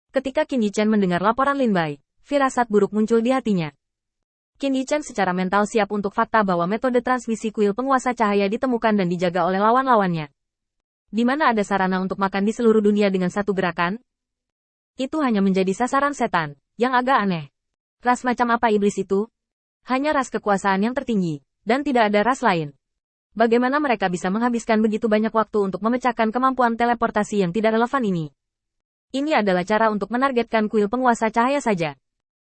Ketika Qin Yichen mendengar laporan Lin Bai, firasat buruk muncul di hatinya. Qin Yichen secara mental siap untuk fakta bahwa metode transmisi kuil penguasa cahaya ditemukan dan dijaga oleh lawan-lawannya. Di mana ada sarana untuk makan di seluruh dunia dengan satu gerakan? Itu hanya menjadi sasaran setan, yang agak aneh. Ras macam apa iblis itu? Hanya ras kekuasaan yang tertinggi, dan tidak ada ras lain. Bagaimana mereka bisa menghabiskan begitu banyak waktu untuk memecahkan kemampuan teleportasi yang tidak relevan ini? Ini adalah cara untuk menargetkan kuil penguasa cahaya saja.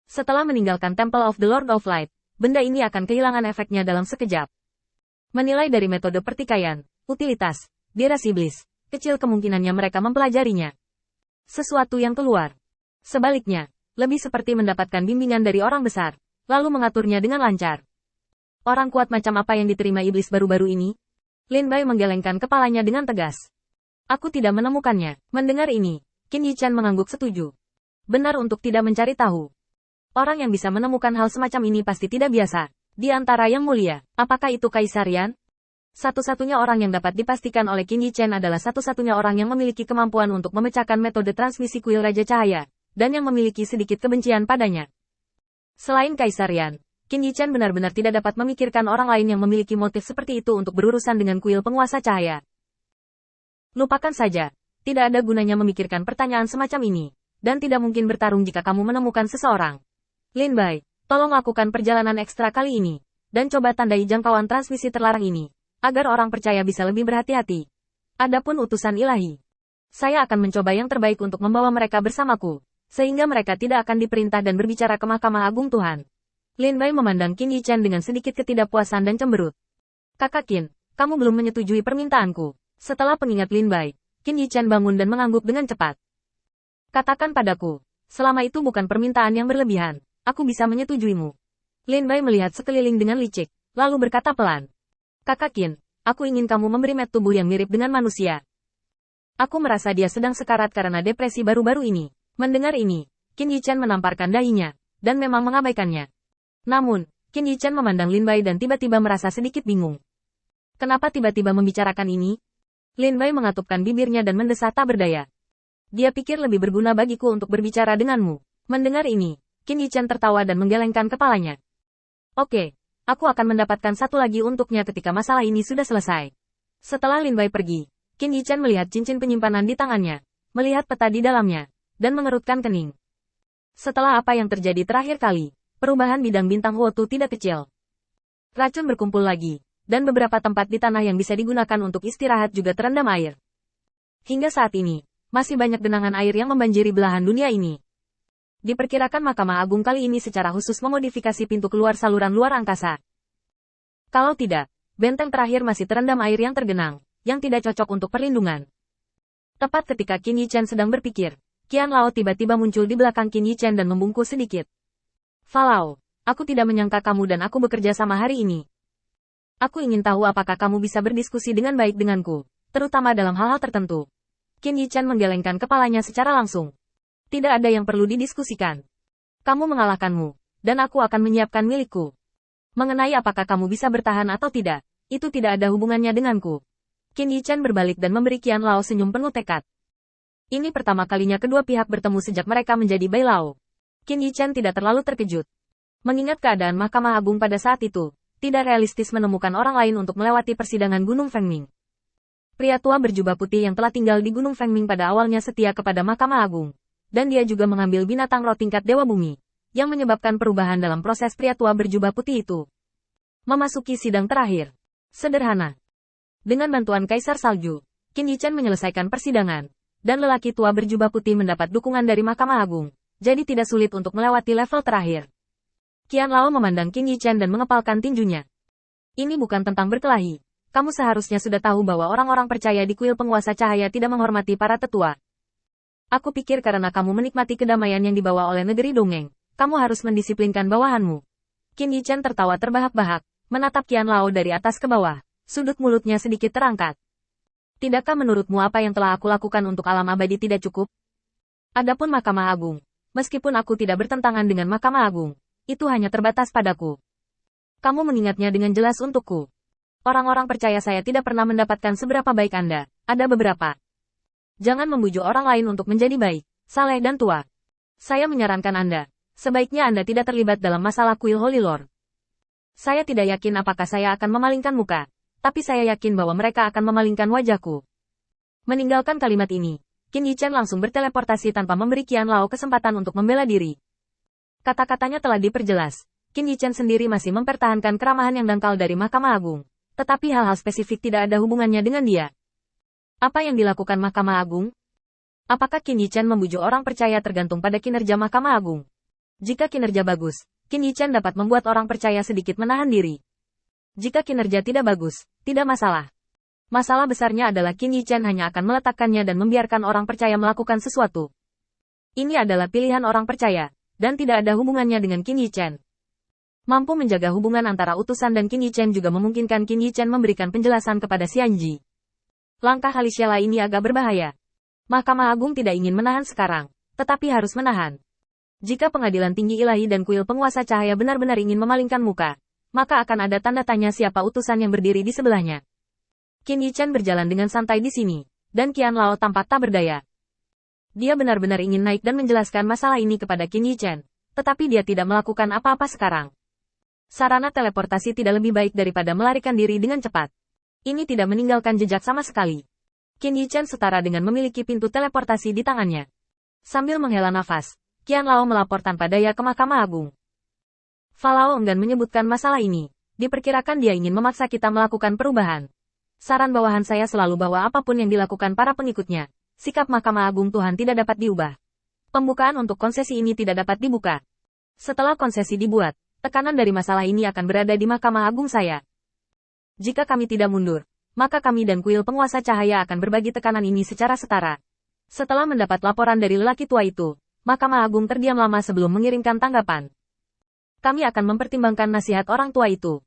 Setelah meninggalkan Temple of the Lord of Light, benda ini akan kehilangan efeknya dalam sekejap. Menilai dari metode pertikaian, utilitas, di ras iblis, kecil kemungkinannya mereka mempelajarinya. Sesuatu yang keluar. Sebaliknya, lebih seperti mendapatkan bimbingan dari orang besar, lalu mengaturnya dengan lancar. Orang kuat macam apa yang diterima iblis baru-baru ini? Lin Bai menggelengkan kepalanya dengan tegas. Aku tidak menemukannya. Mendengar ini, Qin Yichen mengangguk setuju. Benar untuk tidak mencari tahu. Orang yang bisa menemukan hal semacam ini pasti tidak biasa. Di antara yang mulia, apakah itu Kaisar Yan? Satu-satunya orang yang dapat dipastikan oleh Qin Yichen adalah satu-satunya orang yang memiliki kemampuan untuk memecahkan metode transmisi kuil Raja Cahaya, dan yang memiliki sedikit kebencian padanya. Selain Kaisar Yan, Qin Yichen benar-benar tidak dapat memikirkan orang lain yang memiliki motif seperti itu untuk berurusan dengan kuil penguasa cahaya. Lupakan saja, tidak ada gunanya memikirkan pertanyaan semacam ini, dan tidak mungkin bertarung jika kamu menemukan seseorang. Lin Bai, tolong lakukan perjalanan ekstra kali ini, dan coba tandai jangkauan transmisi terlarang ini, agar orang percaya bisa lebih berhati-hati. Adapun utusan ilahi, saya akan mencoba yang terbaik untuk membawa mereka bersamaku, sehingga mereka tidak akan diperintah dan berbicara ke Mahkamah Agung Tuhan. Lin Bai memandang Qin Yichen dengan sedikit ketidakpuasan dan cemberut. Kakak Qin, kamu belum menyetujui permintaanku. Setelah pengingat Lin Bai, Qin Yichen bangun dan mengangguk dengan cepat. Katakan padaku, selama itu bukan permintaan yang berlebihan. Aku bisa menyetujuimu. Lin Bai melihat sekeliling dengan licik, lalu berkata pelan. Kakak Qin, aku ingin kamu memberi met tubuh yang mirip dengan manusia. Aku merasa dia sedang sekarat karena depresi baru-baru ini. Mendengar ini, Qin Yichen menamparkan dahinya, dan memang mengabaikannya. Namun, Qin Yichen memandang Lin Bai dan tiba-tiba merasa sedikit bingung. Kenapa tiba-tiba membicarakan ini? Lin Bai mengatupkan bibirnya dan mendesah tak berdaya. Dia pikir lebih berguna bagiku untuk berbicara denganmu. Mendengar ini, Qin Yichen tertawa dan menggelengkan kepalanya. Oke, aku akan mendapatkan satu lagi untuknya ketika masalah ini sudah selesai. Setelah Lin Bai pergi, Qin Yichen melihat cincin penyimpanan di tangannya, melihat peta di dalamnya, dan mengerutkan kening. Setelah apa yang terjadi terakhir kali, perubahan bidang bintang Huotu tidak kecil. Racun berkumpul lagi, dan beberapa tempat di tanah yang bisa digunakan untuk istirahat juga terendam air. Hingga saat ini, masih banyak genangan air yang membanjiri belahan dunia ini. Diperkirakan Mahkamah Agung kali ini secara khusus memodifikasi pintu keluar saluran luar angkasa. Kalau tidak, benteng terakhir masih terendam air yang tergenang, yang tidak cocok untuk perlindungan. Tepat ketika Qin Yichen sedang berpikir, Qian Lao tiba-tiba muncul di belakang Qin Yichen dan membungkuk sedikit. Falao, aku tidak menyangka kamu dan aku bekerja sama hari ini. Aku ingin tahu apakah kamu bisa berdiskusi dengan baik denganku, terutama dalam hal-hal tertentu. Qin Yichen menggelengkan kepalanya secara langsung. Tidak ada yang perlu didiskusikan. Kamu mengalahkanmu, dan aku akan menyiapkan milikku. Mengenai apakah kamu bisa bertahan atau tidak, itu tidak ada hubungannya denganku. Qin Yichen berbalik dan memberi Qian Lao senyum penuh tekad. Ini pertama kalinya kedua pihak bertemu sejak mereka menjadi Bai Lao. Qin Yichen tidak terlalu terkejut. Mengingat keadaan Mahkamah Agung pada saat itu, tidak realistis menemukan orang lain untuk melewati persidangan Gunung Fengming. Pria tua berjubah putih yang telah tinggal di Gunung Fengming pada awalnya setia kepada Mahkamah Agung. Dan dia juga mengambil binatang roh tingkat Dewa Bumi, yang menyebabkan perubahan dalam proses pria tua berjubah putih itu. Memasuki sidang terakhir. Sederhana. Dengan bantuan Kaisar Salju, Qin Yichen menyelesaikan persidangan, dan lelaki tua berjubah putih mendapat dukungan dari Mahkamah Agung, jadi tidak sulit untuk melewati level terakhir. Qian Lao memandang Qin Yichen dan mengepalkan tinjunya. Ini bukan tentang berkelahi. Kamu seharusnya sudah tahu bahwa orang-orang percaya di kuil penguasa cahaya tidak menghormati para tetua. Aku pikir karena kamu menikmati kedamaian yang dibawa oleh negeri dongeng, kamu harus mendisiplinkan bawahanmu. Qin Yichen tertawa terbahak-bahak, menatap Qian Lao dari atas ke bawah, sudut mulutnya sedikit terangkat. Tidakkah menurutmu apa yang telah aku lakukan untuk alam abadi tidak cukup? Adapun Mahkamah Agung, meskipun aku tidak bertentangan dengan Mahkamah Agung, itu hanya terbatas padaku. Kamu mengingatnya dengan jelas untukku. Orang-orang percaya saya tidak pernah mendapatkan seberapa baik Anda, ada beberapa. Jangan membujuk orang lain untuk menjadi baik, saleh dan tua. Saya menyarankan Anda, sebaiknya Anda tidak terlibat dalam masalah kuil Holy Lord. Saya tidak yakin apakah saya akan memalingkan muka, tapi saya yakin bahwa mereka akan memalingkan wajahku. Meninggalkan kalimat ini, Qin Yichen langsung berteleportasi tanpa memberi Qian Lao kesempatan untuk membela diri. Kata-katanya telah diperjelas, Qin Yichen sendiri masih mempertahankan keramahan yang dangkal dari Mahkamah Agung, tetapi hal-hal spesifik tidak ada hubungannya dengan dia. Apa yang dilakukan Mahkamah Agung? Apakah Qin Yichen membujuk orang percaya tergantung pada kinerja Mahkamah Agung? Jika kinerja bagus, Qin Yichen dapat membuat orang percaya sedikit menahan diri. Jika kinerja tidak bagus, tidak masalah. Masalah besarnya adalah Qin Yichen hanya akan meletakkannya dan membiarkan orang percaya melakukan sesuatu. Ini adalah pilihan orang percaya, dan tidak ada hubungannya dengan Qin Yichen. Mampu menjaga hubungan antara utusan dan Qin Yichen juga memungkinkan Qin Yichen memberikan penjelasan kepada Xianji. Langkah Haliciela ini agak berbahaya. Mahkamah Agung tidak ingin menahan sekarang, tetapi harus menahan. Jika Pengadilan Tinggi Ilahi dan Kuil Penguasa Cahaya benar-benar ingin memalingkan muka, maka akan ada tanda tanya siapa utusan yang berdiri di sebelahnya. Qin Yichen berjalan dengan santai di sini, dan Qian Lao tampak tak berdaya. Dia benar-benar ingin naik dan menjelaskan masalah ini kepada Qin Yichen, tetapi dia tidak melakukan apa-apa sekarang. Sarana teleportasi tidak lebih baik daripada melarikan diri dengan cepat. Ini tidak meninggalkan jejak sama sekali. Qin Yichen setara dengan memiliki pintu teleportasi di tangannya. Sambil menghela nafas, Qian Lao melapor tanpa daya ke Mahkamah Agung. Falao enggan menyebutkan masalah ini. Diperkirakan dia ingin memaksa kita melakukan perubahan. Saran bawahan saya selalu bahwa apapun yang dilakukan para pengikutnya, sikap Mahkamah Agung Tuhan tidak dapat diubah. Pembukaan untuk konsesi ini tidak dapat dibuka. Setelah konsesi dibuat, tekanan dari masalah ini akan berada di Mahkamah Agung saya. Jika kami tidak mundur, maka kami dan Kuil Penguasa Cahaya akan berbagi tekanan ini secara setara. Setelah mendapat laporan dari lelaki tua itu, Mahkamah Agung terdiam lama sebelum mengirimkan tanggapan. Kami akan mempertimbangkan nasihat orang tua itu.